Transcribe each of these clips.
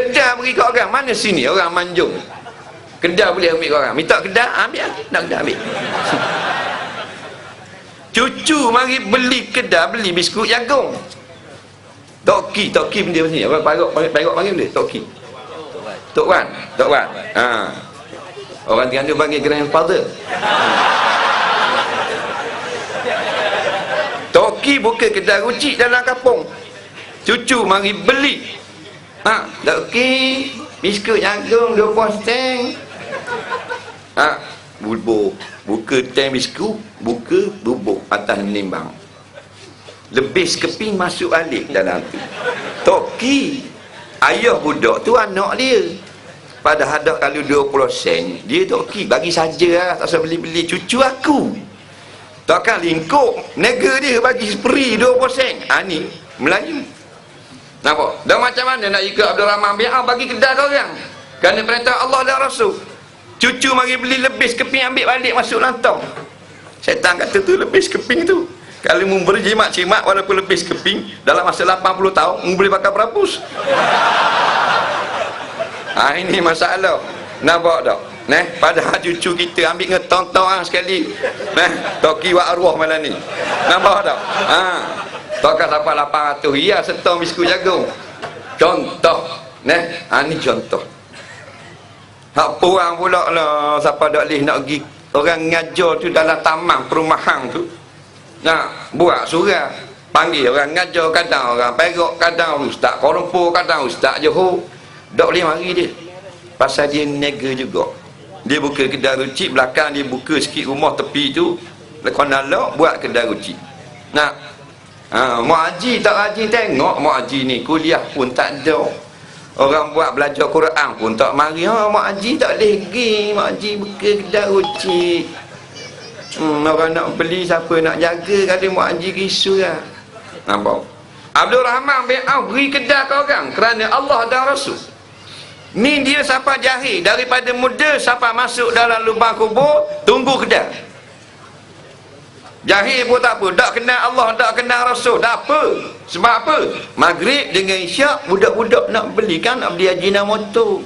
Kedah bagi kat orang, mana sini orang Manjung Kedah boleh ambil kat orang, minta Kedah ambil, nak Kedah ambil. Cucu mari beli Kedah, beli biskut jagung. Toki benda macam ni. Orang Perak panggil boleh Toki. Tok Wan. Ha. Orang Terengganu panggil grandfather. Toki buka kedai rucik dalam kampung. Cucu mari beli. Ha, Toki biskut jagung 20 sen. Ha, bubur. Buka tank biskut, buka bubuk atas menimbang. Lebih sekeping masuk alik dalam tu. Toki, ayah budak tu anak dia. Pada hadap kalau 20 sen, dia Toki bagi saja lah, tak usah beli-beli. Cucu aku takkan lingkup nega dia bagi free 20 sen. Ha ni Melayu. Nampak? Dan macam mana nak ikut Abdul Rahman bin Auf bagi Kedah ke orang? Kerana perintah Allah dan Rasul. Cucu mari beli lebih sekeping, ambil balik masuk lantau. Syaitan kata tu lebih sekeping tu, kalau mu berjimat cimat walaupun lebih sekeping, dalam masa 80 tahun mu boleh pakai berapus. Ha, ini masalah. Nampak tak? Padahal cucu kita ambil ngetong-tong sekali. Toki wa arwah malam ni. Nampak tak? Ha. Takkan dapat 800 ya setong biskut jagung. Contoh. Ha ni contoh. Hak perang pula lah, siapa dak leh nak pergi orang ngajar tu dalam taman perumahan tu. Nak buat surah, panggil orang ngajar, kadang orang Perak, kadang ustaz Kuala Lumpur, kadang ustaz Johor. Tak boleh mari dia. Pasal dia nega juga. Dia buka kedai rucik, belakang dia buka sikit rumah tepi tu, lepas nalak buat kedai rucik. Nak mak haji tak haji tengok, mak haji ni kuliah pun tak ada. Orang buat belajar Quran pun tak mari. Mak haji tak boleh pergi, mak haji buka kedai rucik. Orang nak beli, siapa nak jaga kalau mak haji risau lah. Nampak? Abdul Rahman bin Auf beri kedai ke orang kerana Allah dan Rasul. Ni dia siapa jahil, daripada muda siapa masuk dalam lubang kubur, tunggu kedai. Jahil pun tak apa, tak kenal Allah, tak kenal Rasul, tak apa. Sebab apa? Maghrib dengan isyak, budak-budak nak beli kan, nak beli haji motor.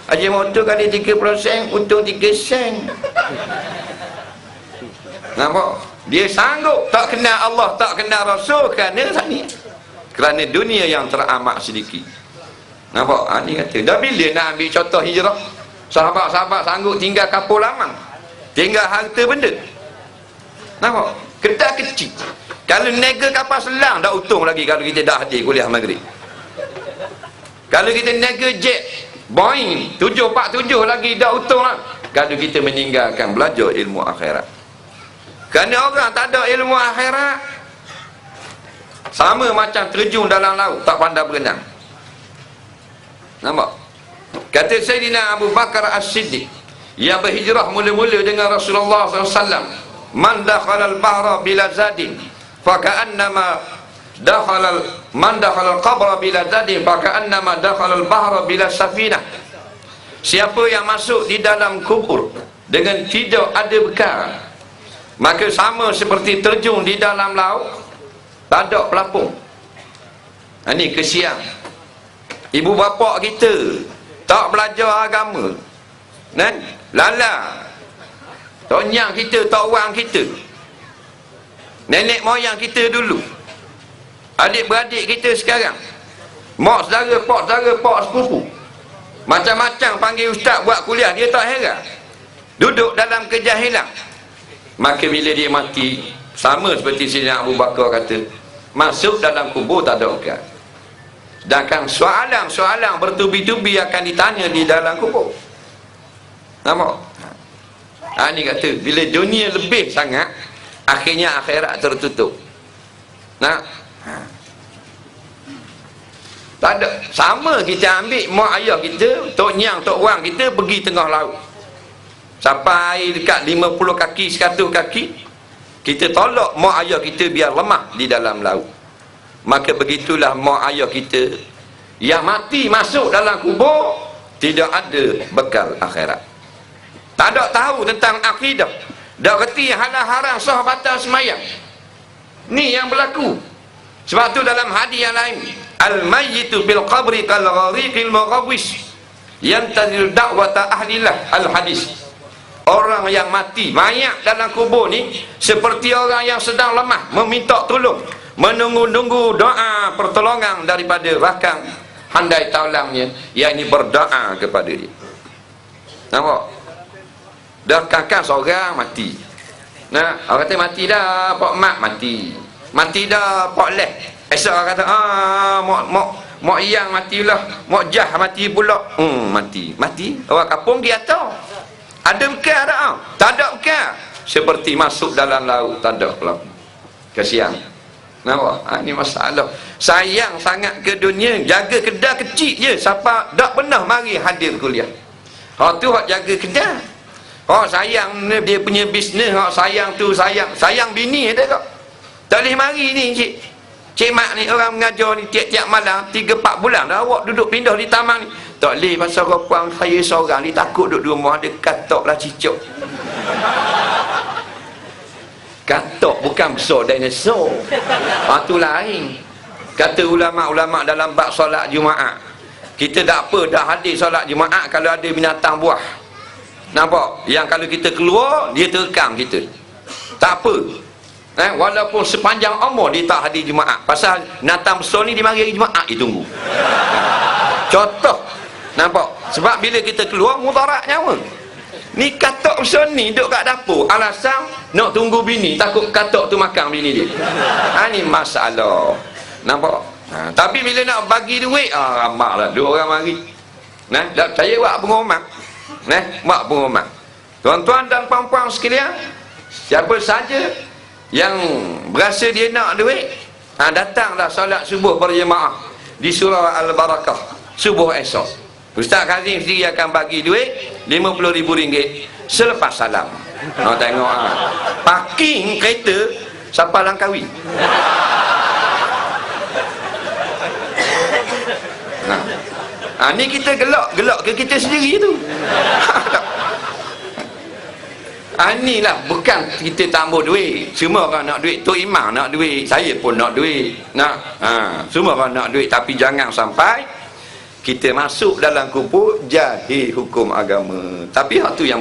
Haji motor kali 30%, untung 3 sen. Nampak? Dia sanggup tak kenal Allah, tak kenal Rasul kerana ni. Kerana dunia yang teramat sedikit. Nampak? Ha, ni kata, dah bila nak ambil contoh hijrah? Sahabat-sahabat sanggup tinggal kapal lamang, tinggal harta benda. Nampak? Kedai kecil. Kalau nega kapal selang, dah untung lagi kalau kita dah hadir kuliah maghrib. Kalau kita nega jet Boeing 747 lagi, dah untung lah kalau kita meninggalkan belajar ilmu akhirat. Kerana orang tak ada ilmu akhirat, sama macam terjun dalam laut tak pandai berenang. Nampak? Kata Sayyidina Abu Bakar As-Siddiq yang berhijrah mula-mula dengan Rasulullah SAW, man dakhala al-bahra bila zadin faka'annama man dakhala al-qabra bila zadin faka'annama dakhala al-bahra bila safinah. Siapa yang masuk di dalam kubur dengan tidak ada bekal, maka sama seperti terjun di dalam laut tak ada pelapung. Ini kesian. Ibu bapa kita tak belajar agama, lala. Tok nyang kita, tok wang kita, nenek moyang kita dulu, adik-beradik kita sekarang, mak saudara, pak saudara, pak sepupu, macam-macam panggil ustaz buat kuliah, dia tak heran, duduk dalam kejahilan. Maka bila dia mati, sama seperti Sayyidina Abu Bakar kata, masuk dalam kubur tak ada ukat. Sedangkan soalan-soalan bertubi-tubi akan ditanya di dalam kubur. Nampak? Ha, ni kata bila dunia lebih sangat, akhirnya akhirat tertutup. Nah, tak ada. Sama kita ambil mak ayah kita, tok nyang, tok wang kita pergi tengah laut, sampai dekat 50 kaki, 100 kaki, kita tolak mak ayah kita biar lemah di dalam laut. Maka begitulah mak ayah kita yang mati masuk dalam kubur, tidak ada bekal akhirat, tak ada tahu tentang akidah, tak kerti halal haram, sah batal semayang. Ni yang berlaku. Sebab tu dalam hadis yang lain, Al-mayyitu bil qabri kal ghariqil mughawwis yantazir da'wata ahlillah. Al-hadis. Orang yang mati, mayat dalam kubur ni seperti orang yang sedang lemah, meminta tolong, menunggu-nunggu doa pertolongan daripada rakan handai taulangnya, yang ini berdoa kepada dia. Nampak? Dah kakak seorang mati. Nah, orang kata mati dah Pak Mak, mati. Mati dah Pak Leh. Esok orang kata mak yang matilah, mak jah mati pula. Mati. Orang kampung dia tahu. Ada bekal tak? Tak ada bekal. Seperti masuk dalam laut, tak ada pula. Kasihan. Nampak? Ini masalah. Sayang sangat ke dunia, jaga kedai kecil je. Siapa tak pernah mari hadir kuliah. Hak tu hak jaga kedai. Hak sayang dia punya bisnes, hak sayang tu sayang bini ada tak? Tak boleh mari ni cik. Cik Mak ni orang mengajar ni tiap-tiap malam 3-4 bulan dah awak duduk pindah di taman ni. Tak boleh pasal perempuan saya seorang ni takut duduk di rumah, ada katok lah cicok. Katok bukan besar dinosaur. Tu lain. Kata ulama-ulama dalam bab solat Jumaat, kita tak apa dah hadir solat Jumaat kalau ada binatang buah. Nampak? Yang kalau kita keluar dia terekam kita. Tak apa. Walaupun sepanjang umur dia tak hadir Jumaat, pasal binatang besar ni dia mari hari Jumaat dia tunggu. Contoh. Nampak? Sebab bila kita keluar mudarat nyawa. Ni katok besar ni duduk kat dapur, alasan nak tunggu bini, takut katok tu makan bini dia. Ni masalah. Nampak? Tapi bila nak bagi duit, ramaklah 2 orang mari. Saya buat pengumuman. Buat pengumuman. Tuan-tuan dan puan-puan sekalian, siapa saja yang berasa dia nak duit, datanglah solat subuh berjemaah di surau Al-Barakah subuh esok. Ustaz Kazim sendiri akan bagi duit RM50,000 selepas salam. Tengok parking kereta siapa Langkawi. Ni kita gelak ke kita sendiri tu. Inilah bukan kita tambah duit. Semua orang nak duit. Tok Imam nak duit, saya pun nak duit. Semua orang nak duit. Tapi jangan sampai kita masuk dalam kubur jahil hukum agama. Tapi hak tu yang